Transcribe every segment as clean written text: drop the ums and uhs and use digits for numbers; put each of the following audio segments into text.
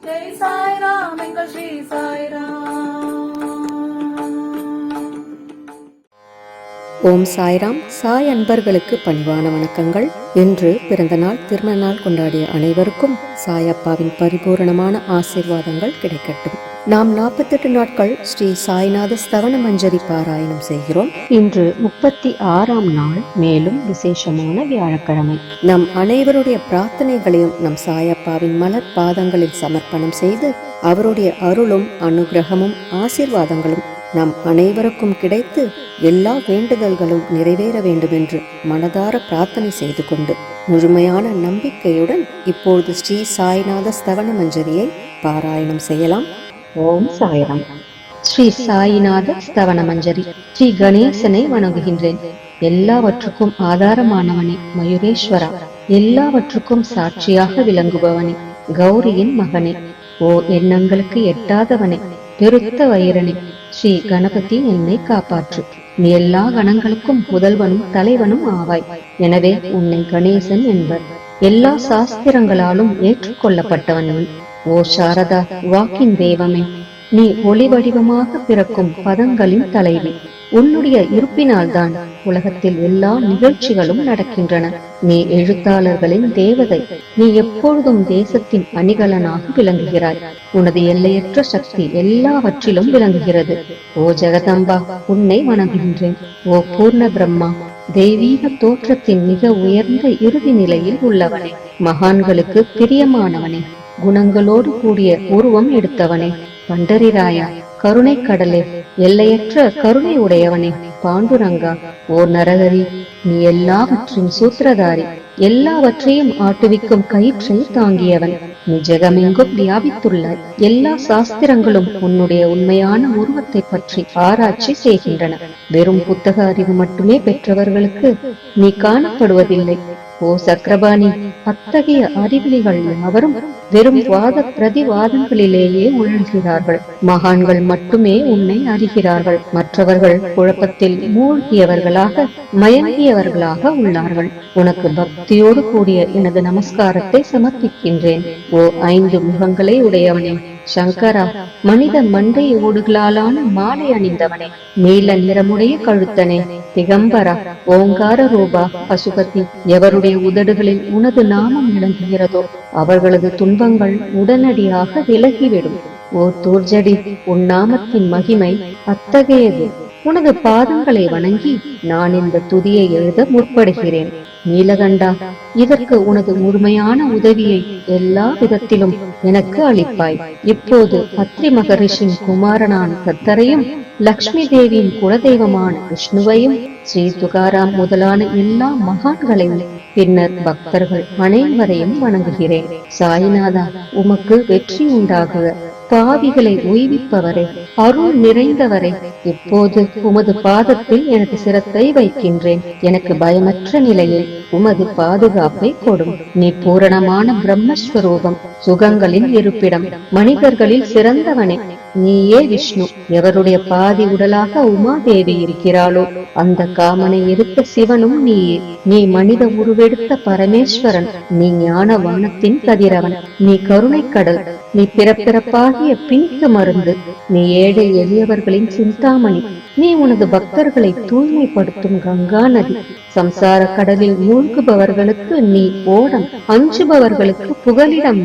ஜெய் சாய்ராம் எங்கள் ஸ்ரீ சாய்ராம். ஓம் சாய்ராம். சாய் அன்பர்களுக்கு பணிவான வணக்கங்கள். இன்று பிறந்த நாள் திருமண நாள் கொண்டாடிய அனைவருக்கும் சாயப்பாவின் பரிபூரணமான ஆசீர்வாதங்கள் கிடைக்கட்டும். நாம் 48 நாட்கள் ஸ்ரீ சாய்நாத ஸ்தவன மஞ்சரி பாராயணம் செய்கிறோம். இன்று 36ஆம் நாள், மேலும் விசேஷமான வியாழக்கிழமை. நம் அனைவருடைய பிரார்த்தனைகளையும் நம் சாயப்பாவின் மலர் பாதங்களில் சமர்ப்பணம் செய்து அவருடைய அருளும் அனுகிரகமும் ஆசீர்வாதங்களும் நம் அனைவருக்கும் கிடைத்து எல்லா வேண்டுதல்களும் நிறைவேற வேண்டும் என்று மனதார பிரார்த்தனை செய்து கொண்டு முழுமையான நம்பிக்கையுடன் இப்பொழுது ஸ்ரீ சாய்நாத ஸ்தவன மஞ்சரியை பாராயணம் செய்யலாம். ஓம் சாய்ராம். ஸ்ரீ சாய்நாத ஸ்தவன மஞ்சரி. ஸ்ரீ கணேசனை வணங்குகின்றேன். எல்லாவற்றுக்கும் ஆதாரமானவனே மயூரேஸ்வரா, எல்லாவற்றுக்கும் சாட்சியாக விளங்குபவனே, கௌரியின் மகனே, ஓ எண்ணங்களுக்கு எட்டாதவனே, பெருத்த வயிறனே, ஸ்ரீ கணபதி என்னை காப்பாற்று. நீ எல்லா கணங்களுக்கும் முதல்வனும் தலைவனும் ஆவாய். எனவே உன்னை கணேசன் என்பர். எல்லா சாஸ்திரங்களாலும் ஏற்றுக்கொள்ளப்பட்டவன். ஓ சாரதா, வாக்கின் தெய்வமே, நீ ஒளி வடிவமாக பிறக்கும் பதங்களின் தலைவி. உன்னுடைய இருப்பினால்தான் உலகத்தில் எல்லா நிகழ்ச்சிகளும் நடக்கின்றன. நீ எழுத்தாளர்களின் தேவதை. நீ எப்பொழுதும் தேசத்தின் அணிகலனாக விளங்குகிறாய். உனது எல்லையற்ற சக்தி எல்லாவற்றிலும் விளங்குகிறது. ஓ ஜெகதம்பா, உன்னை வணங்குகின்றேன். ஓ பூர்ண பிரம்மா, தெய்வீக தோற்றத்தின் மிக உயர்ந்த இறுதி நிலையில் உள்ளவனே, மகான்களுக்கு பிரியமானவனே, குணங்களோடு கூடிய உருவம் எடுத்தவனே, பண்டரிராயா, கருணை கடலே, எல்லையற்ற கருணை உடையவனே, பாண்டுரங்கா, ஓ நரகரி, நீ எல்லாவற்றின் சூத்திரதாரி, எல்லாவற்றையும் ஆட்டுவிக்கும் கயிற்றை தாங்கியவன். நீ ஜெகமெங்கும் வியாபித்துள்ளாய். எல்லா சாஸ்திரங்களும் உன்னுடைய உண்மையான உருவத்தை பற்றி ஆராய்ச்சி செய்கின்றன. வெறும் புத்தக அறிவு மட்டுமே பெற்றவர்களுக்கு நீ காணப்படுவதில்லை. ஓ சக்கரபாணி, அத்தகைய அறிவிலிகள் யாவரும் வெறும் வாத பிரதிவாதங்களிலேயே உழல்கிறார்கள். மகான்கள் மட்டுமே உன்னை அறிகிறார்கள். மற்றவர்கள் குழப்பத்தில் மூழ்கியவர்களாக மயங்கியவர்களாக உள்ளார்கள். உனக்கு பக்தியோடு கூடிய எனது நமஸ்காரத்தை சமர்ப்பிக்கின்றேன். ஓ 5 முகங்களை உடையவனே, சங்கரா, மனித மண்டை ஓடுகளாலான மாலை அணிந்தவனே, நீல நிறமுடைய கழுத்தனே, திகம்பரா, ஓங்கார ரூபா, பசுபதி, எவருடைய உதடுகளில் உனது நாமம் விளங்குகிறதோ அவர்களது துன்பங்கள் உடனடியாக விலகிவிடும். ஓ தூர்ஜடி, உன் நாமத்தின் மகிமை அத்தகையது. உனது பாதங்களை வணங்கி நான் இந்த துதியை எழுத முற்படுகிறேன். நீலகண்டா, இதற்கு உனது முழுமையான உதவியை எல்லா விதத்திலும் எனக்கு அளிப்பாய். இப்போது அத்ரி மகரிஷின் குமாரனான கத்தரையும், லக்ஷ்மி தேவியின் குலதெய்வமான விஷ்ணுவையும், ஸ்ரீ துகாராம் முதலான எல்லா மகான்களையும், பின்னர் பக்தர்கள் அனைவரையும் வணங்குகிறேன். சாய்நாதா, உமக்கு வெற்றி உண்டாகுக. பாவிகளை உய்விப்பவரே, அருள் நிறைந்தவரே, இப்போது உமது பாதத்தில் எனது சிரத்தை வைக்கின்றேன். எனக்கு பயமற்ற நிலையில் உமது பாதுகாப்பை கொடும். நீ பூரணமான பிரம்மஸ்வரூபம், சுகங்களின் இருப்பிடம், மனிதர்களில் சிறந்தவனே. நீயே விஷ்ணு. எவருடைய பாதி உடலாக உமாதேவி இருக்கிறாளோ அந்த காமனை எடுத்த சிவனும் நீயே. நீ மனித உருவெடுத்த பரமேஸ்வரன். நீ ஞான வானத்தின் கதிரவன். நீ கருணை கடல். நீ பிறப்பிறப்பாகிய பிணிக்கு மருந்து. நீ ஏழை எளியவர்களின் சிந்தாமணி. நீ உனது பக்தர்களை தூய்மைப்படுத்தும் கங்கா நதி. சம்சார கடலில் மூழ்குபவர்களுக்கு நீ ஓடம், அஞ்சுபவர்களுக்கு புகலிடம்.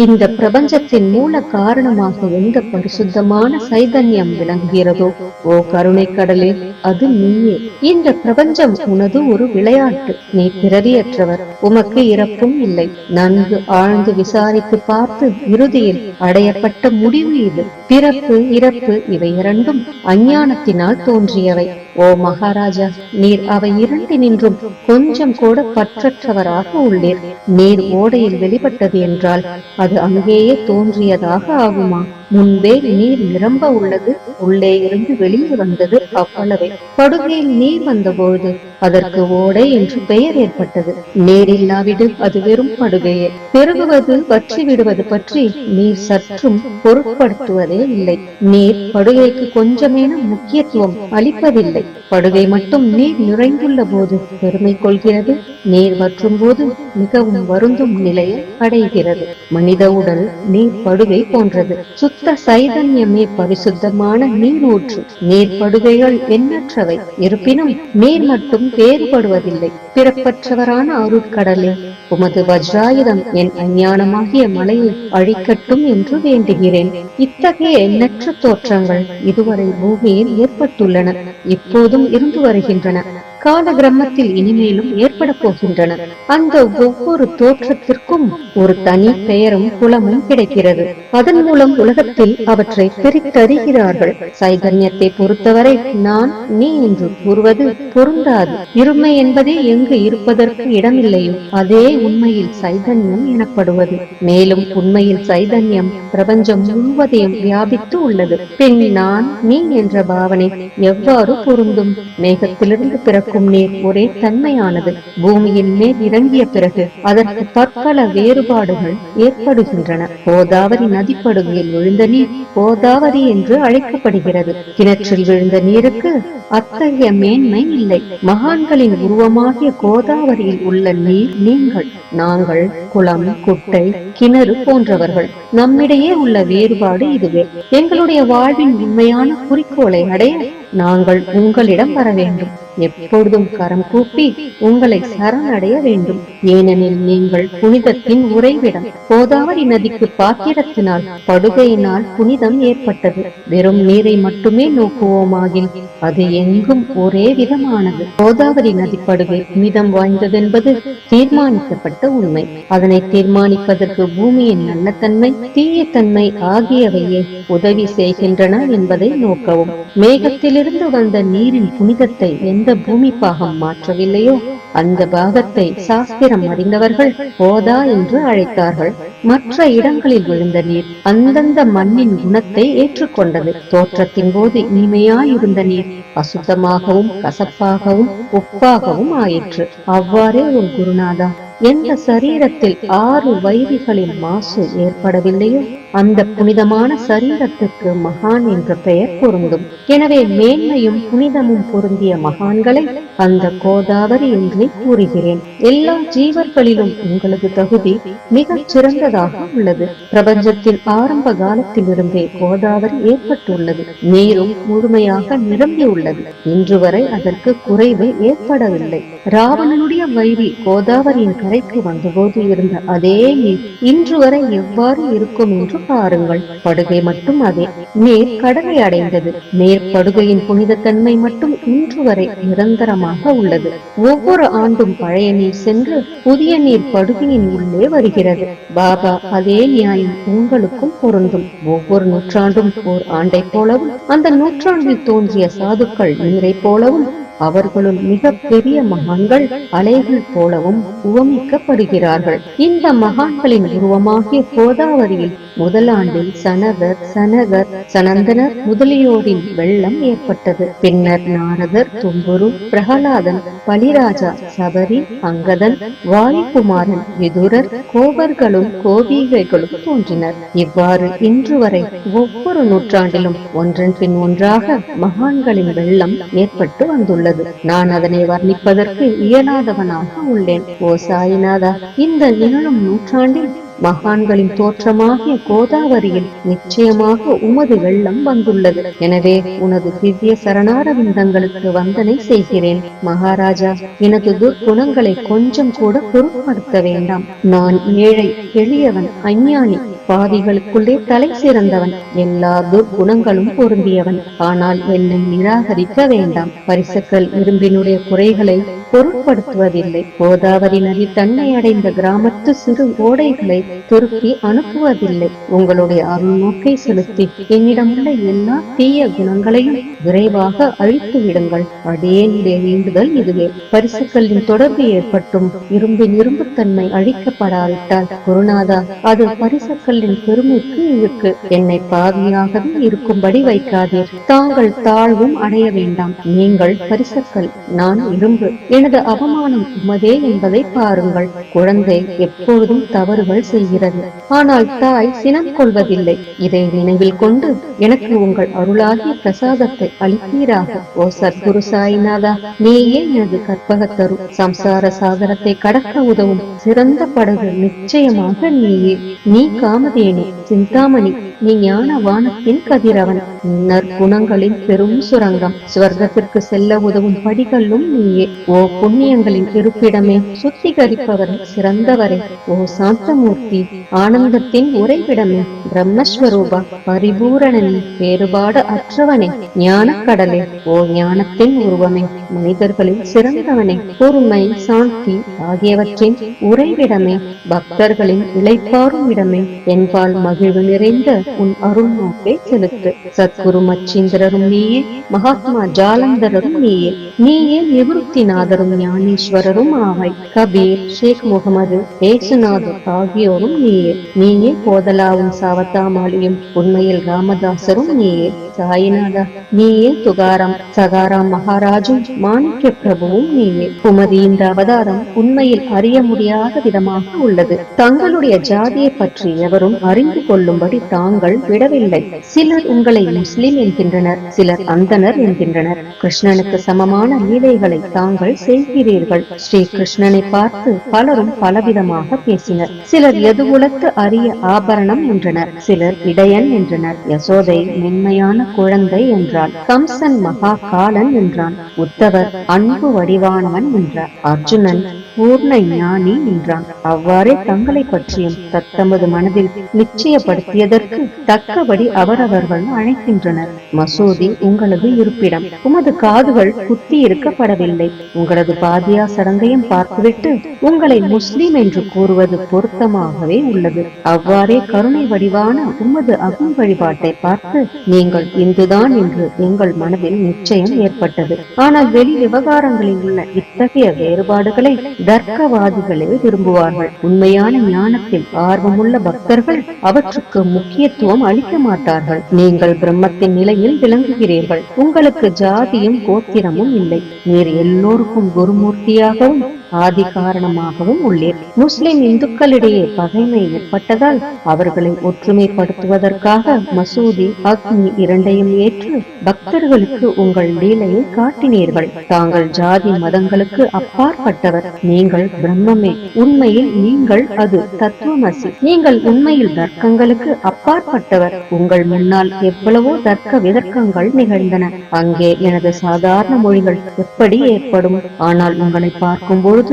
இந்த பிரபஞ்சத்தின் மூல காரணமாக எந்த பரிசுத்தமான சைதன்யம் விளங்குகிறதோ ஓ கருணை கடலே, அது நீயே. இந்த பிரபஞ்சம் உனது ஒரு விளையாட்டு. நீ பிறவியற்றவர். உமக்கு இறப்பும் இல்லை. நன்கு ஆழ்ந்து விசாரித்து பார்த்து இறுதியில் அடையப்பட்ட முடிவு இது. பிறப்பு இறப்பு இவை இரண்டும் அஞ்ஞானத்தினால் தோன்றியவை. ஓ மகாராஜா, நீர் அவை இரண்டினின்றும் கொஞ்சம் கூட பற்றற்றவராக உள்ளீர். நீர் ஓடையில் வெளிப்பட்டது என்றால் அது அங்கேயே தோன்றியதாக ஆகுமா? முன்பே நீர் நிரம்ப உள்ளது. உள்ளே இருந்து வெளியே வந்தது அவ்வளவே. படுகையில் நீர் வந்தபோது அதற்கு ஓடை என்று பெயர் ஏற்பட்டது. நீர் இல்லாவிடு அது வெறும் படுகையே. பெருகுவது வற்றி விடுவது பற்றி நீர் சற்றும் பொருட்படுத்துவதே இல்லை. நீர் படுகைக்கு கொஞ்சமேனும் முக்கியத்துவம் அளிப்பதில்லை. படுகை மட்டும் நீர் நிறைந்துள்ள போது பெருமை கொள்கிறது, நீர் வற்றும் போது மிகவும் வருந்தும் நிலையை அடைகிறது. மனித உடல் நீர் படுகை போன்றது. சுத்த சைதன்யமே பரிசுத்தமான நீர் ஊற்று. நீர் படுகைகள் எண்ணற்றவை. இருப்பினும் நீர் மட்டும் வேறுபடுவதில்லை. பிறப்பற்றவரான அருட்கடலே, உமது வஜ்ராயுதம் என் அஞ்ஞானமாகிய மலையை அழிக்கட்டும் என்று வேண்டுகிறேன். இத்தகைய எண்ணற்ற தோற்றங்கள் இதுவரை பூமியில் ஏற்பட்டுள்ளன, இப்போதும் இருந்து வருகின்றன, கால கிரமத்தில் இனிமேலும் ஏற்பட போகின்றன. அந்த ஒவ்வொரு தோற்றத்திற்கும் ஒரு தனி பெயரும் குலமும் கிடைக்கிறது. அதன் மூலம் உலகத்தில் அவற்றை பிரித்தறிகிறார்கள். சைதன்யத்தை பொறுத்தவரை நான் நீ என்று கூறுவது பொருந்தாது. இருமை என்பதே எங்கு இருப்பதற்கு இடமில்லையோ அதே உண்மையில் சைதன்யம் எனப்படுவது. மேலும் உண்மையில் சைதன்யம் பிரபஞ்சம் முழுவதையும் வியாபித்து உள்ளது. பின் நான் நீ என்ற பாவனை எவ்வாறு பொருந்தும்? மேகத்திலிருந்து பிறக்கும் நீர் ஒரே தன்மையானது. பூமியின் மேல் இறங்கிய பிறகு அதற்கு பற்பல வேறுபாடுகள் ஏற்படுகின்றன. கோதாவரி நதிப்படுகையில் விழுந்த நீர் கோதாவரி என்று அழைக்கப்படுகிறது. கிணற்றில் விழுந்த நீருக்கு அத்தகைய மேன்மை இல்லை. மகான்களின் உருவமாகிய கோதாவரியில் உள்ள நீர் நீங்கள், நாங்கள் குளம், குட்டை, கிணறு போன்றவர்கள். நம்மிடையே உள்ள வேறுபாடு இதுவே. எங்களுடைய வாழ்வின் உண்மையான குறிக்கோளை அடைய நாங்கள் உங்களிடம் வர வேண்டும். எப்பொழுதும் கரம் கூப்பி உங்களை சரணடைய வேண்டும். ஏனெனில் நீங்கள் புனிதத்தின் உறைவிடம். கோதாவரி நதிக்கு பாத்திரத்தினால் படுகையினால் புனிதம் ஏற்பட்டது. வெறும் நீரை மட்டுமே நோக்குவோமாகில் அது எங்கும் ஒரே விதமானது. கோதாவரி நதி படுகை புனிதம் வாய்ந்ததென்பது தீர்மானிக்கப்பட்ட உண்மை. அதனை தீர்மானிப்பதற்கு பூமியின் நல்ல தன்மை, தீய தன்மை ஆகியவையே உதவி செய்கின்றன என்பதை நோக்கவும். மேகத்திலிருந்து வந்த நீரின் புனிதத்தை எந்த பூமி பாகம் மாற்றவில்லையோ அந்த பாகத்தை சாஸ்திரம் அறிந்தவர்கள் கோதா என்று அழைத்தார்கள். மற்ற இடங்களில் விழுந்த நீர் அந்தந்த மண்ணின் குணத்தை ஏற்றுக்கொண்டது. தோற்றத்தின் போது இனிமையாயிருந்த நீர் அசுத்தமாகவும் கசப்பாகவும் உப்பாகவும் ஆயிற்று. அவ்வாறே ஒரு குருநாதா, எந்த சரீரத்தில் 6 வைரிகளின் மாசு ஏற்படவில்லையோ அந்த புனிதமான சரீரத்துக்கு மகான் என்ற பெயர் பொருந்தும். எனவே மேன்மையும் புனிதமும் பொருந்திய மகான்களை அந்த கோதாவரி என்றே கூறுகிறேன். எல்லா ஜீவர்களிலும் உங்களது தகுதி மிகச் சிறந்ததாக உள்ளது. பிரபஞ்சத்தின் ஆரம்ப காலத்திலிருந்தே கோதாவரி ஏற்பட்டுள்ளது. நீரும் முழுமையாக நிரம்பியுள்ளது. இன்று வரை அதற்கு குறைவு ஏற்படவில்லை. ராவணனுடைய வைரி கோதாவரியின் கரைக்கு வந்தபோது இருந்த அதே நீர் இன்று வரை எவ்வாறு இருக்கும் என்று பாருங்கள். படுகை மட்டும் அதே. நீர் கடலை அடைந்தது. நீர் படுகையின் புனித தன்மை மட்டும் இன்று வரை நிரந்தரமாக உள்ளது. ஒவ்வொரு ஆண்டும் பழைய நீர் சென்று புதிய நீர் படுகையின் உள்ளே வருகிறது. பாபா அதே நியாயம் உங்களுக்கும் பொருந்தும். ஒவ்வொரு நூற்றாண்டும் ஓர் ஆண்டை போலவும் அந்த நூற்றாண்டில் தோன்றிய சாதுக்கள் நீரை போலவும் அவர்களுள் மிக பெரிய மகான்கள் அலைகள் போலவும் உவமிக்கப்படுகிறார்கள். இந்த மகான்களின் உருவமாகிய கோதாவரியில் முதலாண்டில் சனகர், சனந்தனர் முதலியோரின் வெள்ளம் ஏற்பட்டது. பின்னர் நாரதர், தும்புரு, பிரகலாதன், பலிராஜா, சபரி, அங்கதன், வாயுகுமாரன், விதுரர், கோபர்களும் கோபிகைகளும் தோன்றினர். இவ்வாறு இன்று வரை ஒவ்வொரு நூற்றாண்டிலும் ஒன்றன் பின் ஒன்றாக மகான்களின் வெள்ளம் ஏற்பட்டு வந்துள்ளது. நான் அதனை வர்ணிப்பதற்கு இயலாதவனாக உள்ளேன். ஓ சாயிநாதா, இந்த நிகழும் நூற்றாண்டில் மகான்களின் தோற்றமாகிய கோதாவரியில் நிச்சயமாக உமது வெள்ளம் வந்துள்ளது. எனவே உனது திவ்ய சரணாரவிந்தங்களுக்கு வந்தனை செய்கிறேன். மகாராஜா, எனது துர்குணங்களை கொஞ்சம் கூட பொருட்படுத்த வேண்டாம். நான் ஏழை, எளியவன், அஞ்ஞானி, பாவிகளுக்குள்ளே தலை சிறந்தவன், எல்லா துர்குணங்களும் பொருந்தியவன். ஆனால் என்னை நிராகரிக்க வேண்டாம். பரிசுக்கள் இரும்பினுடைய குறைகளை பொருட்படுத்துவதில்லை. கோதாவரி நதி தன்னை அடைந்த கிராமத்து சிறு ஓடைகளை திருப்பி அனுப்புவதில்லை. உங்களுடைய அருள் நோக்கை செலுத்தி என்னிடமுள்ள எல்லா தீய குணங்களையும் விரைவாக அழித்து விடுங்கள். அடியேனுடைய வேண்டுதல் இதுவே. பரிசுக்களின் தொடர்பு ஏற்பட்டும் இரும்பின் இரும்புத்தன்மை அழிக்கப்படாவிட்டால் குருநாதா, அது பரிசுக்களின் பெருமைக்கு இழுக்கு. என்னை பாவியாகவே இருக்கும்படி வைக்காதீர். தாங்கள் தாழ்வும் அடைய வேண்டாம். நீங்கள் பரிசுக்கள், நான் இரும்பு. எனது அவமானம் உமதே என்பதை பாருங்கள். குழந்தை எப்பொழுதும் தவறுகள் செய்கிறது, ஆனால் தாய் சினம் கொள்வதில்லை. இதை நினைவில் கொண்டு எனக்கு உங்கள் அருளாகிய பிரசாதத்தை அளிப்பீராக. ஓ சத்குரு சாய்நாதா, நீயே எனது கற்பகத்தரு. சம்சார சாகரத்தை கடக்க உதவும் சிறந்த படகு நிச்சயமாக நீயே. நீ காமதேனு, சிந்தாமணி, நீ ஞான வானத்தின் கதிரவன், நற்குணங்களின் பெரும் சுரங்கம், ஸ்வர்க்கத்திற்கு செல்ல உதவும் படிகளும் நீயே. ஓ புண்ணியங்களின் இருப்பிடமே, சுத்திகரிப்பவரே, சிறந்தவரே, ஓ சாந்தமூர்த்தி, ஆனந்தத்தின் உறைவிடமே, பிரம்மஸ்வரூபா, பரிபூரணனே, வேறுபாடு அற்றவனே, ஞான கடலே, ஓ ஞானத்தின் உருவமே, மனிதர்களில் சிறந்தவனே, பொறுமை, சாந்தி ஆகியவற்றின் உறைவிடமே, பக்தர்களின் இளைப்பாறும் இடமே, என்பால் மகிழ்வு நிறைந்த உன் அருள் நோக்கை செலுத்து. சத்குரு மச்சீந்திரரும் நீயே, மகாத்மா ஜாலந்தரரும் நீயே. நீயே நிவృத்திநாதரும் ஞானேஸ்வரரும் ஆவாய். கபீர், ஷேக் முகமது, ஏசுநாதர் ஆகியோரும் நீயே. நீயே போதலாவும் சாவத்தாமாலியும் உண்மையில் ராமதாசரும் நீயே. சாயிநாதா, நீயே துகாராம், சகாராம் மகாராஜும் மாணிக்க பிரபுவும் நீயே. உமது இந்த அவதாரம் உண்மையில் அறிய முடியாத விதமாக உள்ளது. தங்களுடைய ஜாதியை பற்றி எவரும் அறிந்து கொள்ளும்படி தாங்கள் விடவில்லை. சிலர் உங்களை முஸ்லிம் என்கின்றனர், சிலர் அந்தனர் என்கின்றனர். கிருஷ்ணனுக்கு சமமான லீலைகளை தாங்கள் செய்கிறீர்கள். ஸ்ரீ கிருஷ்ணனை பார்த்து பலரும் பலவிதமாக பேசினர். சிலர் எதுகுலத்து அரிய ஆபரணம் என்றனர், சிலர் இடையன் என்றனர். யசோதை மென்மையான குழந்தை என்றான். கம்சன் மகா காலன் என்றான். உத்தவர் அன்பு வடிவானவன் என்றார். அர்ஜுனன் பூர்ண ஞானி என்றான். அவ்வாறே தங்களை பற்றியும் தத்தமது மனதில் நிச்சயப்படுத்தியதற்கு தக்கபடி அவரவர்கள் அழைக்கின்றனர். மசூதி உங்களது இருப்பிடம். உமது காதுகள் குத்தி இருக்கப்படவில்லை. உங்களது பாதியா சடங்கையும் பார்த்துவிட்டு உங்களை முஸ்லிம் என்று கூறுவது பொருத்தமாகவே உள்ளது. அவ்வாறே கருணை வடிவான உமது அகம் வழிபாட்டை பார்த்து நீங்கள் இந்துதான் என்று எங்கள் மனதில் நிச்சயம் ஏற்பட்டது. ஆனால் வெளி விவகாரங்களில் உள்ள இத்தகைய வேறுபாடுகளை தர்க்கவாதிகளே விரும்புவார்கள். உண்மையான ஞானத்தில் ஆர்வமுள்ள பக்தர்கள் அவற்றுக்கு முக்கியத்துவம் அளிக்க மாட்டார்கள். நீங்கள் பிரம்மத்தின் நிலையில் விளங்குகிறீர்கள். உங்களுக்கு ஜாதியும் கோத்திரமும் இல்லை. நீர் எல்லோருக்கும் குருமூர்த்தியாகவும் ஆதி காரணமாகவும் உள்ளீர். முஸ்லிம் இந்துக்களிடையே பகைமை ஏற்பட்டதால் அவர்களை ஒற்றுமைப்படுத்துவதற்காக மசூதி, அக்னி இரண்டையும் ஏற்று பக்தர்களுக்கு உங்கள் லீலையை காட்டினீர்கள். தாங்கள் ஜாதி மதங்களுக்கு அப்பாற்பட்டவர். நீங்கள் பிரம்மமே. உண்மையில் நீங்கள் அது தத்துவமசி. நீங்கள் உண்மையில் தர்க்கங்களுக்கு அப்பாற்பட்டவர். உங்கள் முன்னால் எவ்வளவோ தர்க்க விதர்க்கங்கள் நிகழ்ந்தன. அங்கே எனது சாதாரண மொழிகள் எப்படி ஏற்படும்? ஆனால் உங்களை பார்க்கும் பொழுது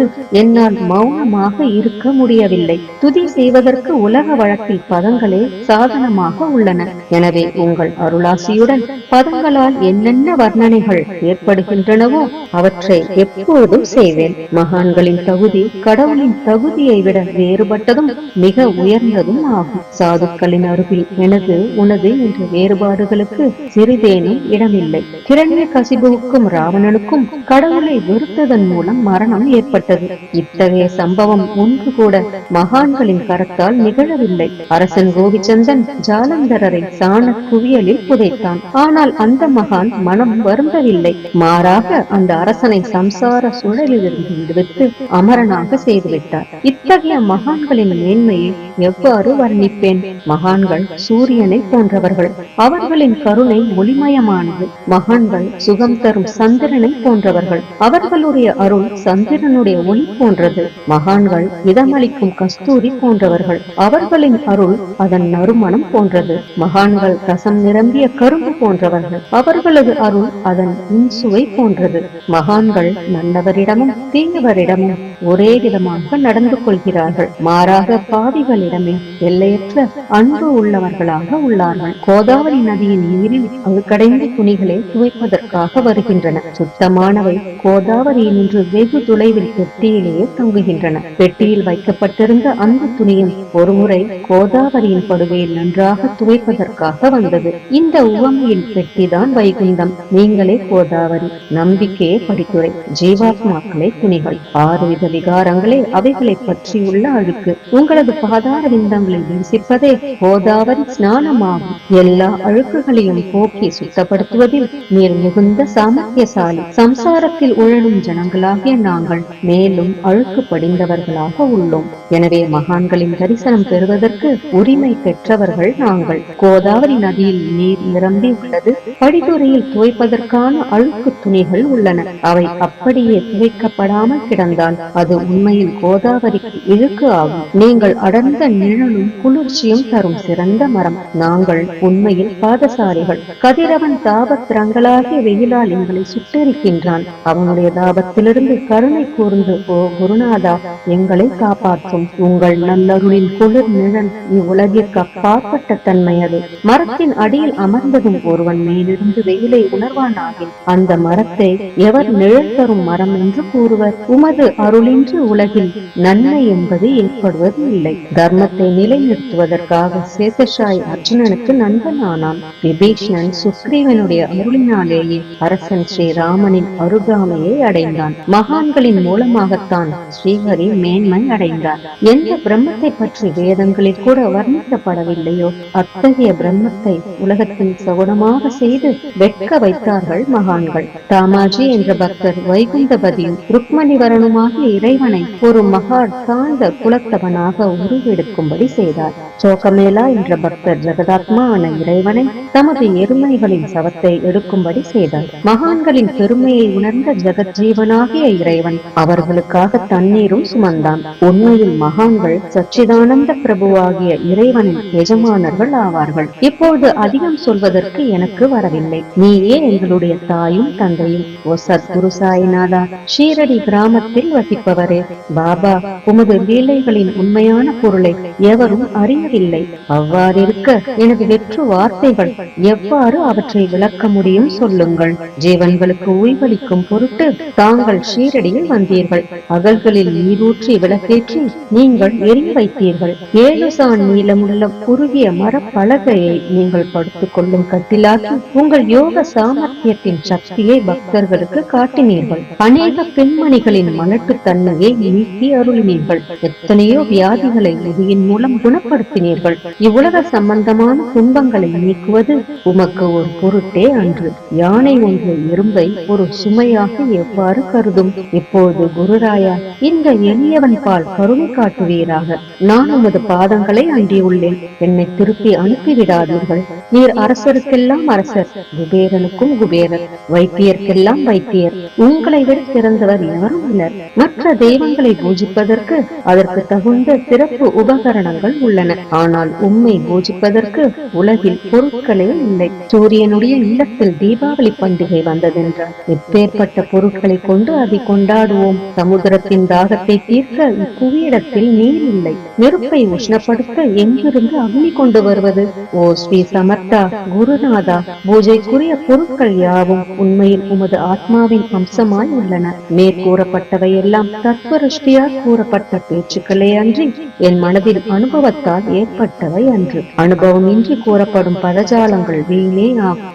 என்னால் மௌனமாக இருக்க முடியவில்லை. துதி செய்வதற்கு உலக வழக்கில் பதங்களே சாதனமாக உள்ளன. எனவே உங்கள் அருளாசியுடன் பதங்களால் என்னென்ன வர்ணனைகள் ஏற்படுகின்றனவோ அவற்றை எப்போதும் செய்வேன். மகான்களின் தகுதி கடவுளின் தகுதியை விட வேறுபட்டதும் மிக உயர்ந்ததும் ஆகும். சாதுக்களின் அருகில் எனது உனது என்ற வேறுபாடுகளுக்கு சிறிதேனும் இடமில்லை. கிரண்ய கசிபுவுக்கும் ராவணனுக்கும் கடவுளை வெறுத்ததன் மூலம் மரணம் ஏற்பட்டது. இத்தகைய சம்பவம் ஒன்று கூட மகான்களின் கரத்தால் நிகழவில்லை. அரசன் கோவிச்சந்தன் ஜாலந்தரரை சாண குவியலில் புதைத்தான். ஆனால் அந்த மகான் மனம் வருந்தவில்லை. மாறாக அந்த அரசனை சம்சார சுழலிலிருந்து விடுவித்து அமரனாக செய்துவிட்டார். இத்தகைய மகான்களின் மேன்மையை எவ்வாறு வர்ணிப்பேன்? மகான்கள் சூரியனை போன்றவர்கள். அவர்களின் கருணை ஒளிமயமானது. மகான்கள் சுகம் தரும் சந்திரனை போன்றவர்கள். அவர்களுடைய அருள் சந்திரனுடைய ஒளி போன்றது. மகான்கள் இதமளிக்கும் கஸ்தூரி போன்றவர்கள். அவர்களின் அருள் அதன் நறுமணம் போன்றது. மகான்கள் ரசம் நிரம்பிய கரும்பு போன்றவர்கள். அவர்களது அருள் அதன் இன்சுவை போன்றது. மகான்கள் நல்லவரிடமும் தீயவரிடமும் ஒரே விதமாக நடந்து கொள்கிறார்கள். மாறாக பாவிகளிடமே எல்லையற்ற அன்பு உள்ளவர்களாக உள்ளார்கள். கோதாவரி நதியின் நீரில் அழுக்கடைந்த துணிகளை துவைப்பதற்காக வருகின்றன. சுத்தமானவை கோதாவரியில் நின்று வெகு தொலைவில் பெட்டியிலேயே தங்குகின்றன. பெட்டியில் வைக்கப்பட்டிருந்த அந்த துணியும் ஒருமுறை கோதாவரியின் படுகையில் நன்றாக துவைப்பதற்காக வந்தது. இந்த உவமையில் பெட்டிதான் வைகுந்தம், நீங்களே கோதாவரி, நம்பிக்கையே படித்துறை, ஜீவாத்மாக்களே துணிகள், 6 வித விகாரங்களே அவைகளை பற்றியுள்ள அழுக்கு, உங்களது பாதார விந்தங்களை தரிசிப்பதே கோதாவரி ஸ்நானமாகும். எல்லா அழுக்குகளையும் போக்கி சுத்தப்படுத்துவதில் நீர் மிகுந்த சாமர்த்தியசாலி. சம்சாரத்தில் உழலும் ஜனங்களாகிய நாங்கள் மேலும் அழுக்கு படிந்தவர்களாக உள்ளோம். எனவே மகான்களின் தரிசனம் பெறுவதற்கு உரிமை பெற்றவர்கள் நாங்கள். கோதாவரி நதியில் நீர் நிரம்பி உள்ளது. படித்துறையில் துவைப்பதற்கான அழுக்கு துணிகள் உள்ளன. அவை அப்படியே துவைக்கப்படாமல் கிடந்தால் அது உண்மையில் கோதாவரிக்கு இழுக்கு ஆகும். நீங்கள் அடர்ந்த நிழலும் குளிர்ச்சியும் தரும் சிறந்த மரம். நாங்கள் உண்மையில் பாதசாரிகள். கதிரவன் தாபத்திரங்களாகிய வெயிலால் எங்களை சுட்டெரிக்கின்றான். அவனுடைய தாபத்திலிருந்து கருணை கூர்ந்து, ஓ குருநாதா, எங்களை காப்பாற்றும். உங்கள் நல்லருளின் குளிர் நிழல் இவ்வுலகிற்கு அப்பாற்பட்ட தன்மை அது. மரத்தின் அடியில் அமர்ந்ததும் ஒருவன் மேலிருந்து வெயிலை உணர்வானாகில் அந்த மரத்தை எவர் நிழல் தரும் மரம் என்று கூறுவர். உமது அருளின்றி உலகில் நன்மை என்பது ஏற்படுவது இல்லை. தர்மத்தை நிலைநிறுத்துவதற்காக சேஷசாய் அர்ஜுனனுக்கு நண்பனானான். விபீஷணன் சுக்ரீவனுடைய அருளினாலேயே அரசன் ஸ்ரீராமனின் அருகாமையை அடைந்தான். மகான்களின் மூலமாகத்தான் ஸ்ரீஹரி மேன்மை அடைந்தார். எந்த பிரம்மத்தை பற்றி வேதங்களில் கூட வர்ணிக்கப்படவில்லையோ அத்தகைய பிரம்மத்தை உலகத்தில் சகுனமாக செய்து வெட்க வைத்தார்கள் மகான்கள். தாமாஜி என்ற பக்தர் வைகுந்தபதியும் ருக்மணிவரனுமாகிய இறைவனை ஒரு மகா தாழ்ந்த குலத்தவனாக உருவெடுக்கும்படி செய்தார். சோகமேலா என்ற பக்தர் ஜெகதாத்மா ஆன இறைவனை தமது எருமைகளின் சவத்தை எடுக்கும்படி செய்தார். மகான்களின் பெருமையை உணர்ந்த ஜெகஜீவனாகிய இறைவன் அவர்களுக்காக தண்ணீரும் சுமந்தான். உண்மையில் மகான்கள் சச்சிதானந்த பிரபுவாகிய இறைவனின் எஜமானர்கள் ஆவார்கள். இப்பொழுது அதிகம் சொல்வதற்கு எனக்கு வரவில்லை. நீயே எங்களுடைய தாயும் தந்தையும். ஓ சத்குரு சாய்நாதா, ஷீரடி கிராமத்தில் வசிப்பவரே, பாபா, உமது லீலைகளின் உண்மையான பொருளை எவரும் அறியவில்லை. அவ்வாறிருக்க எனது வெற்று வார்த்தைகள் எவ்வாறு அவற்றை விளக்க முடியும் சொல்லுங்கள். ஜீவன்களுக்கு ஓய்வளிக்கும் பொருட்டு தாங்கள் ஷீரடியில் வந்தீர்கள். அகல்களில் நீரூற்றி விளக்கேற்றி நீங்கள் எரிய வைத்தீர்கள். 7 சான் நீளமுள்ள குறுகிய மரப்பலகையை நீங்கள் படுத்துக் கொள்ளும் கட்டிலாக்கி உங்கள் யோக சாமர்த்தியத்தின் சக்தியை பக்தர்களுக்கு காட்டினீர்கள். அநேக பெண்மணிகளின் மலட்டு தன்மையை நீக்கி அருளினீர்கள். எத்தனையோ வியாதிகளை உதியின் மூலம் குணப்படுத்தினீர்கள். இவ்வுலக சம்பந்தமான துன்பங்களை நீக்குவது உமக்கு ஒரு பொருட்டே அன்று. யானை ஒன்று எறும்பை ஒரு சுமையாக எவ்வாறு கருதும்? இப்போது குருராயா, இந்த எளியவன் பால் கருணை காட்டுவீராக. நான் உமது பாதங்களை அண்டியுள்ளேன். என்னை திருப்பி அனுப்பிவிடாதீர்கள். நீர் அரசருக்கெல்லாம் அரசர், குபேரனுக்கும் குபேரர், வைத்தியர்க்கெல்லாம் வைத்தியர். உங்களை விட சிறந்தவர் எவரும் இல்லர். மற்ற தெய்வங்களை பூஜிப்பதற்கு அதற்கு தகுந்த சிறப்பு உபகரணங்கள் உள்ளன. ஆனால் உம்மை பூஜிப்பதற்கு உலகில் பொருட்களே இல்லை. சூரியனுடைய இல்லத்தில் தீபாவளி பண்டிகை வந்ததென்றால் எப்பேற்பட்ட பொருட்களை கொண்டு அதை கொண்டாடுவோம். சமுத்திரத்தின் தாகத்தை தீர்க்க இப்புவியிடத்தில் நீர் இல்லை. நெருப்பை உஷ்ணப்படுத்த எங்கிருந்து அக்னி கொண்டு வருவது? ஓ ஸ்ரீ சமர்த்தா குருநாதா, பூஜைக்குரிய பொருட்கள் யாவும் உண்மையில் உமது ஆத்மாவின் அம்சமாய் உள்ளன. மேற்கூறப்பட்டவையெல்லாம் தத்துவருஷ்டியால் கூறப்பட்ட பேச்சுக்களே அன்றி என் மனதில் அனுபவத்தால் ஏற்பட்டவை அன்று. அனுபவம் இன்றி கூறப்படும் பதஜாலங்கள் வீணே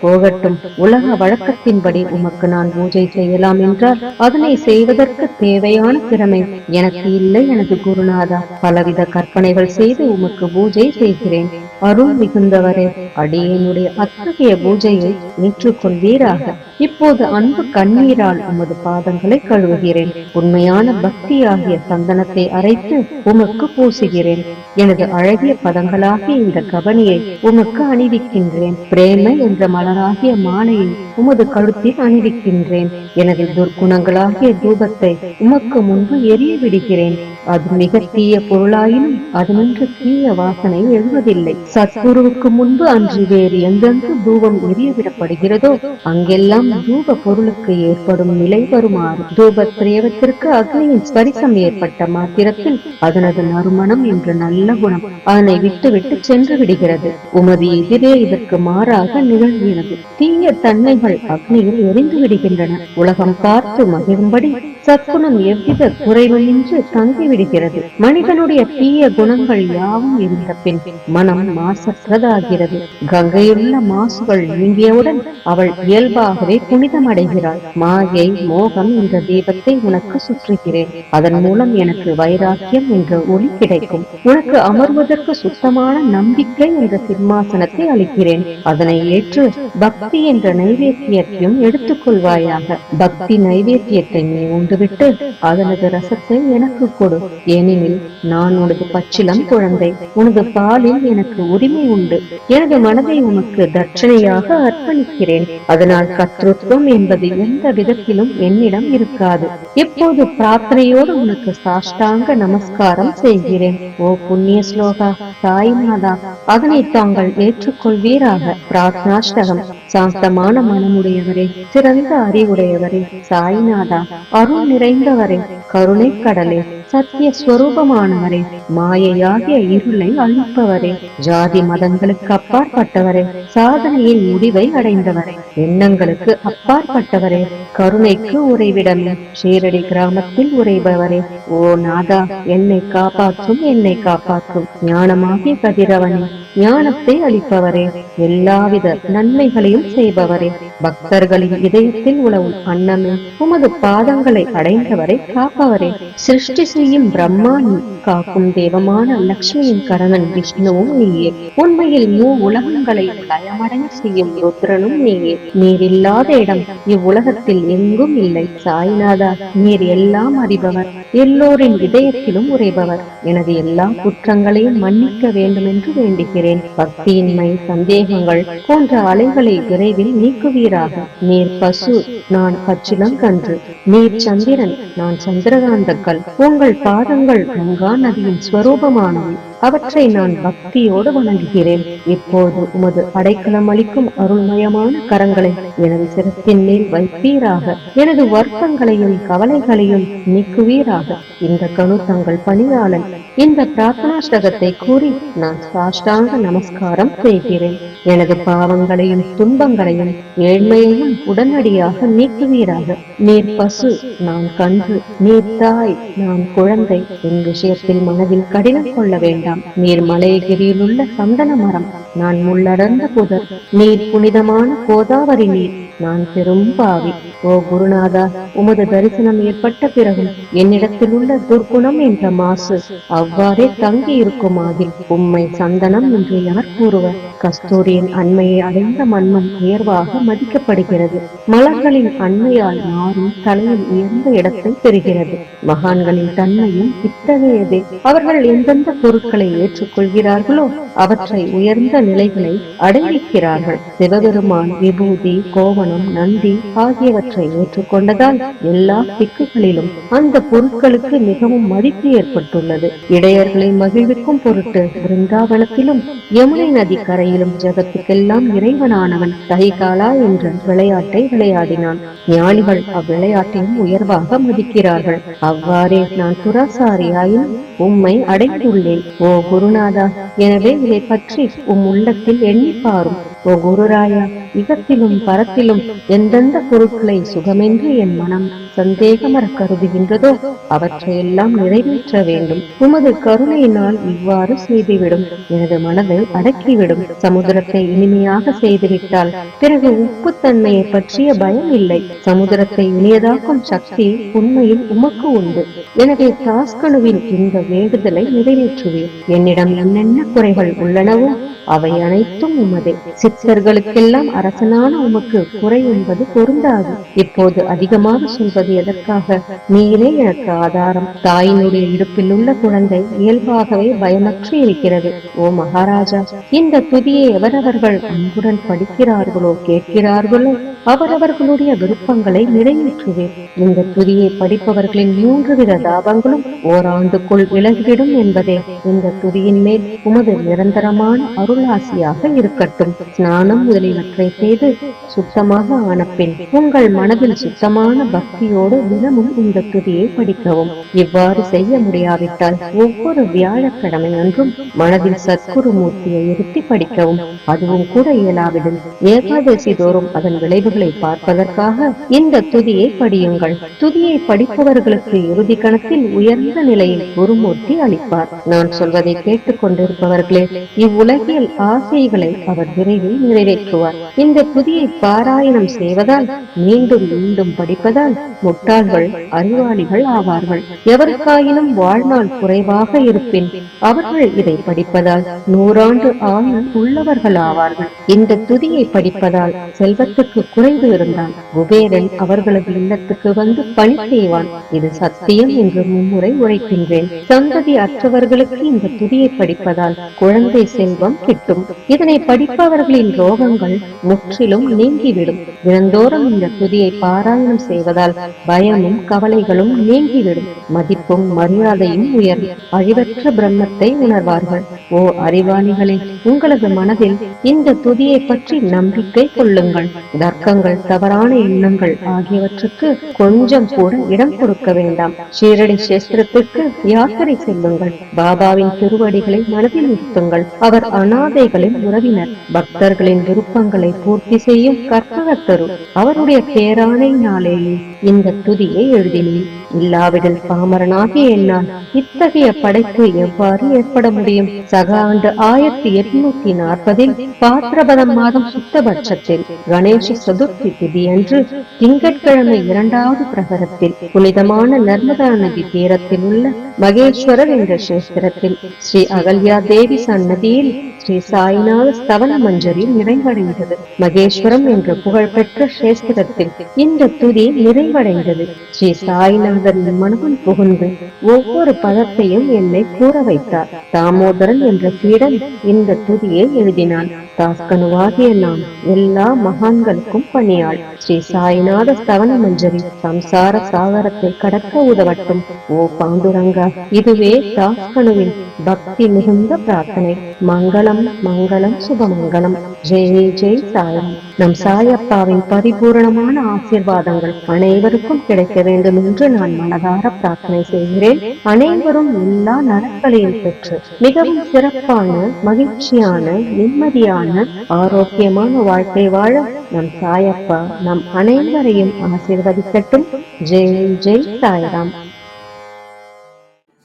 போகட்டும். உலக வழக்கத்தின்படி உமக்கு நான் பூஜை செய்யலாம் என்றால் அதனை செய்வதற்கு தேவையான திறமை எனக்கு இல்லை எனது குருநாதா. பலவித கற்பனைகள் செய்து உமக்கு பூஜை செய்கிறேன். அருள் மிகுந்தவரே, அடியேனுடைய அத்தகைய பூஜையை ஏற்றுக்கொள்வீராக. இப்போது அன்பு கண்ணீரால் உமது பாதங்களை கழுவுகிறேன். உண்மையான பக்தியாகிய சந்தனத்தை அரைத்து உமக்கு பூசுகிறேன். எனது அழகிய பதங்களாகிய இந்த கவனியை உமக்கு அணிவிக்கின்றேன். பிரேமை என்ற மலராகிய மாலையை உமது கழுத்தில் அணிவிக்கின்றேன். எனது துர்க்குணங்களாகிய தூபத்தை உமக்கு முன்பு எரிய விடுகிறேன். அது மிக தீய பொருளாயினும் அதனின்று தீய வாசனை எழுவதில்லை. சத்குருவுக்கு முன்பு அன்று வேறு எங்கெங்கு தூபம் எரியவிடப்படுகிறதோ அங்கெல்லாம் தூப பொருளுக்கு ஏற்படும் நிலை வருமாறு தூப திரேவத்திற்கு அக்னியின் ஸ்பரிசம் ஏற்பட்ட மாத்திரத்தில் அதனது நறுமணம் என்ற நல்ல குணம் அதனை விட்டு விட்டு சென்று விடுகிறது. உமது எதிரே இதற்கு மாறாக நிகழ்கிறது. தீய தன்மைகள் அக்னியில் எரிந்து விடுகின்றன. உலகம் பார்த்து மகிழும்படி சத்குணம் எவ்வித குறைவுமின்றி தங்கிவிடுகிறது. விடுகிறது. மனிதனுடைய தீய குணங்கள் யாவும் இருந்த பின் மனம் மாசற்றதாகிறது. கங்கையுள்ள மாசுகள் நீங்கியவுடன் அவள் இயல்பாகவே புனிதமடைகிறாள். மாயை மோகம் என்ற தீபத்தை உனக்கு சுற்றுகிறேன். அதன் மூலம் எனக்கு வைராக்கியம் என்ற ஒளி கிடைக்கும். உனக்கு அமர்வதற்கு சுத்தமான நம்பிக்கை என்ற சிம்மாசனத்தை அளிக்கிறேன். அதனை ஏற்று பக்தி என்ற நைவேத்தியத்தையும் எடுத்துக்கொள்வாயாக. பக்தி நைவேத்தியத்தை நீ உண்டுவிட்டு அதனது ரசத்தை எனக்கு கொடு. ஏனெனில் நான் உனது பச்சிலம் குழந்தை. உனது பாலில் எனக்கு உரிமை உண்டு. எனது மனதை உனக்கு தட்சணையாக அர்ப்பணிக்கிறேன். அதனால் கர்த்தத்துவம் என்பது எந்த விதத்திலும் என்னிடம் இருக்காது. எப்போது பிரார்த்தனையோடு உனக்கு சாஷ்டாங்க நமஸ்காரம் செய்கிறேன். ஓ புண்ணிய ஸ்லோகா, தாய்நாதா, அதனை தாங்கள் ஏற்றுக்கொள்வீராக. பிரார்த்தனாஷ்டகம். சாந்தமான மனமுடையவரே, சிறந்த அறிவுடையவரே, சாய்நாதா, அருள் நிறைந்தவரே, கருணை கடலே, சத்திய ஸ்வரூபமானவரே, மாயையாகிய இருளை அழிப்பவரே, ஜாதி மதங்களுக்கு அப்பாற்பட்டவரே, சாதனையின் முடிவை அடைந்தவரே, எண்ணங்களுக்கு அப்பாற்பட்டவரே, கருணைக்கு உறைவிடமே, ஷீரடி கிராமத்தில் உறைபவரே, ஓ நாதா, என்னை காப்பாற்றும், என்னை காப்பாற்றும். ஞானமாகிய கதிரவனே, ஞானத்தை அளிப்பவரே, எல்லாவித நன்மைகளையும் செய்பவரே, பக்தர்களின் இதயத்தில் உலவும் அன்னமே, உமது பாதங்களை அடைந்தவரை காப்பவரே, சிருஷ்டி செய்யும் பிரம்மா நீ, காக்கும் தெய்வமான லட்சுமியின் கரணன் விஷ்ணுவும் நீயே. உண்மையில் உலகங்களை லயமடைய செய்யும் ருத்ரனும் நீயே. நீர் இல்லாத இடம் இவ்வுலகத்தில் எங்கும் இல்லை. சாய்நாதா, நீர் எல்லாம் அறிபவர், எல்லோரின் இதயத்திலும் உறைபவர். எனது எல்லா குற்றங்களையும் மன்னிக்க வேண்டும் என்று வேண்டுகிறேன். பக்தியின்மை, சந்தேகங்கள் போன்ற அலைகளை விரைவில் நீக்குவீராக. நீர் பசு, நான் பச்சிலங்கன்று. நீர் சந்திரன், நான் சந்திரகாந்தக்கல். உங்கள் பாதங்கள் கங்கா நதியின் ஸ்வரூபமானவை. அவற்றை நான் பக்தியோடு வணங்குகிறேன். இப்போது உமது அடைக்கலம் அளிக்கும் அருள்மயமான கரங்களை எனது சிரத்தின் மேல் வைப்பீராக. எனது வருத்தங்களையும் கவலைகளையும் நீக்குவீராக. இந்த கணு தங்கள் பணியாளன். இந்த பிரார்த்தனாஷ்டகத்தை கூறி நான் சாஷ்டாங்க நமஸ்காரம் செய்கிறேன். எனது பாவங்களையும் துன்பங்களையும் ஏழ்மையையும் உடனடியாக நீக்குவீராக. நீர் பசு, நான் கன்று. நீர் தாய், நான் குழந்தை. என் விஷயத்தில் மனதில் கடினம் கொள்ள வேண்டாம். நீர் மலையகிரியில் உள்ள சந்தன மரம், நான் முள்ளடர்ந்த புதர். நீர் புனிதமான கோதாவரி நீர், நான் பெரும் பாவி. ஓ குருநாதா, உமது தரிசனம் ஏற்பட்ட பிறகும் என்னிடத்தில் உள்ள துர்குணம் என்ற மாசு அவ்வாறே தங்கி இருக்குமாகில் உம்மை சந்தனம் என்று யார் கூறுவர்? கஸ்தூரியின் அண்மையை அடைந்த மண்ணும் உயர்வாக மதிக்கப்படுகிறது. மலர்களின் அண்மையால் நாரும் தலையில் உயர்ந்த இடத்தை பெறுகிறது. மகான்களின் தன்மையும் இத்தகையதே. அவர்கள் எந்தெந்த பொருட்களை ஏற்றுக்கொள்கிறார்களோ அவற்றை உயர்ந்த நிலைகளை அடைவிக்கிறார்கள். சிவபெருமான் விபூதி, கோவணம், நந்தி ஆகியவற்றை ஏற்றுக்கொண்டதால் எல்லா திக்குகளிலும் அந்த பொருட்களுக்கு மிகவும் மதிப்பு ஏற்பட்டுள்ளது. இடையர்களை மகிழ்விக்கும் பொருட்டு பிருந்தாவனத்திலும் யமுனை நதி கரையிலும் ஜகத்துக்கெல்லாம் இறைவனானவன் தஹிகாலா என்ற விளையாட்டை விளையாடினான். ஞானிகள் அவ்விளையாட்டையும் உயர்வாக மதிக்கிறார்கள். அவ்வாறே நான் துராசாரியாயினும் உம்மை அடைந்துள்ளேன். ஓ குருநாதா, எனவே இதை பற்றி உள்ளத்தில் எண்ணி பாரும். ஓ குருராயா, இகத்திலும் பரத்திலும் எந்தெந்த பொருட்களை சுகமென்று என் மனம் சந்தேகமர கருதுகின்றதோ அவற்றையெல்லாம் நிறைவேற்ற வேண்டும். உமது கருணையினால் இவ்வாறு செய்துவிடும். எனது மனதை அடக்கிவிடும். சமுதிரத்தை இனிமையாக செய்துவிட்டால் பிறகு உப்பு தன்மையை பற்றிய பயம் இல்லை. சமுதிரத்தை இனியதாக்கும் சக்தி உண்மையில் உமக்கு உண்டு. எனவே தாஸ்கனுவின் இந்த வேண்டுதலை நிறைவேற்றுவேன். என்னிடம் என்னென்ன குறைகள் உள்ளனவோ அவை அனைத்தும் உமதே. சித்தர்களுக்கெல்லாம் அரசனான உமக்கு குறை என்பது பொருந்தாது. இப்போது அதிகமாக சொல்வது எதற்காக? நீரே எனக்கு ஆதாரம். தாயினுடைய இடுப்பில் உள்ள குழந்தை இயல்பாகவே பயமற்று இருக்கிறது. ஓ மகாராஜா, இந்த துதியை எவரவர்கள் அன்புடன் படிக்கிறார்களோ கேட்கிறார்களோ அவரவர்களுடைய விருப்பங்களை நிறைவேற்றுவேன். இந்த துதியை படிப்பவர்களின் 3 வித தாபங்களும் ஓராண்டுக்குள் விலகிவிடும் என்பதே இந்த துதியின் மேல் உமது நிரந்தரமான அருளாசியாக இருக்கட்டும். ஸ்நானம் முதலியவற்றை பிரதிஷ்டை செய்து சுத்தமாக ஆன பின் உங்கள் மனதில் சுத்தமான பக்தியோடு தினமும் இந்த துதியை படிக்கவும். இவ்வாறு செய்ய முடியாவிட்டால் ஒவ்வொரு வியாழக்கிழமை அன்றும் மனதில் சத்குரு மூர்த்தியை இருத்தி படிக்கவும். அதுவும் கூட இயலாவிடில் ஏகாதசி தோறும் அதன் விளைவுகளை பார்ப்பதற்காக இந்த துதியை படியுங்கள். துதியை படிப்பவர்களுக்கு இறுதி கணத்தில் உயர்ந்த நிலையில் குருமூர்த்தி அளிப்பார். நான் சொல்வதை கேட்டுக் கொண்டிருப்பவர்களே, இவ்வுலகில் ஆசைகளை அவர் விரைவில் நிறைவேற்றுவார். இந்த துதியை பாராயணம் செய்வதால் மீண்டும் மீண்டும் படிப்பதால் முட்டாள்கள் அறிவாளிகள் ஆவார்கள். எவருக்காயினும் வாழ்நாள் குறைவாக இருப்பின் அவர்கள் இதை படிப்பதால் 100 ஆண்டு ஆயுள் உள்ளவர்கள் ஆவார்கள். இந்த துதியை படிப்பதால் செல்வத்துக்கு குறைவு இருந்தால் குபேரன் அவர்களது இல்லத்துக்கு வந்து பணி செய்வான். இது சத்தியம் என்று மும்முறை உரைக்கின்றேன். சந்ததி அற்றவர்களுக்கு இந்த துதியை படிப்பதால் குழந்தை செல்வம் கிட்டும். இதனை படிப்பவர்களின் ரோகங்கள் முற்றிலும் நீங்கிவிடும். தினந்தோறும் இந்த துதியை பாராயணம் செய்வதால் பயமும் கவலைகளும் நீங்கிவிடும். மதிப்பும் மரியாதையும் உயரும். அழிவற்ற பிரம்மத்தை உணர்வார்கள். ஓ அறிவாளிகளே, உங்களது மனதில் இந்த துதியை பற்றி நம்பிக்கை கொள்ளுங்கள். தர்க்கங்கள், தவறான எண்ணங்கள் ஆகியவற்றுக்கு கொஞ்சம் கூட இடம் கொடுக்க வேண்டாம். ஷீரடி சேஸ்திரத்திற்கு யாத்திரை செல்லுங்கள். பாபாவின் திருவடிகளை மனதில் நிறுத்துங்கள். அவர் அனாதைகளின் உறவினர், பக்தர்களின் விருப்பங்களை பூர்த்தி செய்யும் கற்பகத்தரு. அவருடைய பேராணையினாலேயே இந்த துதியை எழுதினேன். இல்லாவிடில் பாமரனாகிய என்னால் இத்தகைய படைப்பு எவ்வாறு ஏற்பட முடியும்? சக ஆண்டு 1840 பாத்திரபதம் மாதம் சுத்தபட்சத்தில் கணேச சதுர்த்தி திதி அன்று திங்கட்கிழமை 2வது பிரகரத்தில் புனிதமான நர்மதா நதி தீரத்தில் உள்ள மகேஸ்வரர் என்ற கஷேத்திரத்தில் ஸ்ரீ அகல்யா தேவி சன்னதியில் ஸ்ரீ சாய்நாத ஸ்தவன மஞ்சரி நிறைவடைந்தது. மகேஸ்வரம் என்ற புகழ்பெற்ற கஷேத்திரத்தில் இந்த துதி நிறைவடைந்தது. ஸ்ரீ சாய்நாதரின் மனதில் புகுந்து ஒவ்வொரு பதத்தையும் என்னை கூற வைத்தார். தாமோதரன் என்ற சீடன் இந்த துதியை எழுதினான். தாஸ்கனுவாகிய நான் எல்லா மகான்களுக்கும் பணியாள். ஸ்ரீ சாய்நாத ஸ்தவன மஞ்சரி சம்சார சாகரத்தை கடக்க உதவட்டும். ஓ பாண்டுரங்கா, இதுவே தாஸ்கனுவின் பக்தி மிகுந்த பிரார்த்தனை. மங்களம் மங்களம் சுபமங்கலம். ஜெய் ஜெய் சாயம். நம் சாயப்பாவின் பரிபூரணமான ஆசீர்வாதங்கள் அனைவருக்கும் கிடைக்க வேண்டும் என்று நான் மனதார பிரார்த்தனை செய்கிறேன். அனைவரும் எல்லா நலன்களையும் பெற்று மிகவும் சிறப்பான, மகிழ்ச்சியான, நிம்மதியான, ஆரோக்கியமான வாழ்க்கை வாழ நம் சாயப்பா நம் அனைவரையும் ஆசீர்வதிக்கட்டும். ஜெய் ஜெய் சாய்ராம்.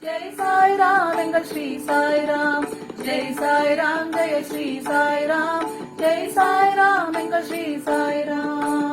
ஜெய் சாய்ராம் எங்கள் ஸ்ரீ சாய்ராம். ஜெய் சாய்ராம், ஜெய ஸ்ரீ சாய்ராம். ஜெய் சாய்ராம் எங்கள் ஸ்ரீ சாய்ராம்.